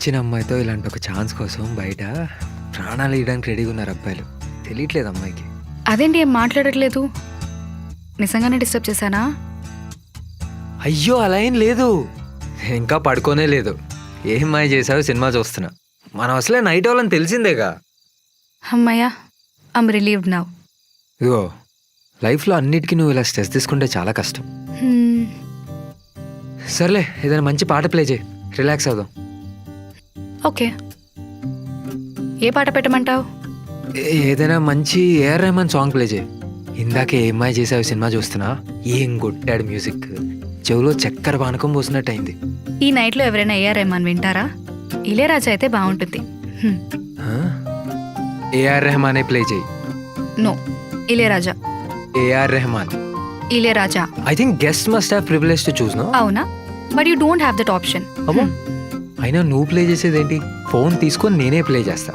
నచ్చిన అమ్మాయితో ఇలాంటి ఒక ఛాన్స్ కోసం బయట ప్రాణాలు ఇవ్వడానికి రెడీగా ఉన్నారు అబ్బాయిలు. తెలియట్లేదు అమ్మాయికి. అదేంటి ఏం మాట్లాడట్లేదు? నిజంగానే డిస్టర్బ్ చేశానా? అయ్యో అలా ఏం లేదు, ఇంకా పడుకోనే లేదు. ఏం మాయ చేసావు? సినిమా చూస్తున్నా. మనం అసలే నైట్ వాళ్ళని తెలిసిందేగా. అమ్మయ్యా, ఐమ్ రిలీవ్డ్ నౌ. ఇగో లైఫ్లో అన్నిటికీ నువ్వు ఇలా స్ట్రెస్ తీసుకుంటే చాలా కష్టం. సర్లే, ఏదైనా మంచి పాట ప్లే చేయి, రిలాక్స్ అవుదాం. ఓకే, ఏ పాట పెట్టమంటావు? ఏదైనా మంచి ఏఆర్ రెహమాన్ సాంగ్ ప్లే చేయి. ఇందాకే ఏమ్మాయి చేసావు సినిమా చూస్తున్నా, ఏం కొట్టాడు మ్యూజిక్. చెవులో చక్కెర పానకం పోసినట్టు అయింది. ఈ నైట్లో ఎవరైనా ఏఆర్ రెహమాన్ వింటారా? ఇళయరాజా అయితే బాగుంటుంది. ఏఆర్ రెహమానే ప్లే చేయి. No, Ilaiyaraaja. AR Rahman. Ilaiyaraaja. I think guest must have privilege to choose. No, అవునా? But you don't have that option. అయినా నువ్వు ప్లే చేసేదేంటి? ఫోన్ తీసుకొని నేనే ప్లే చేస్తా.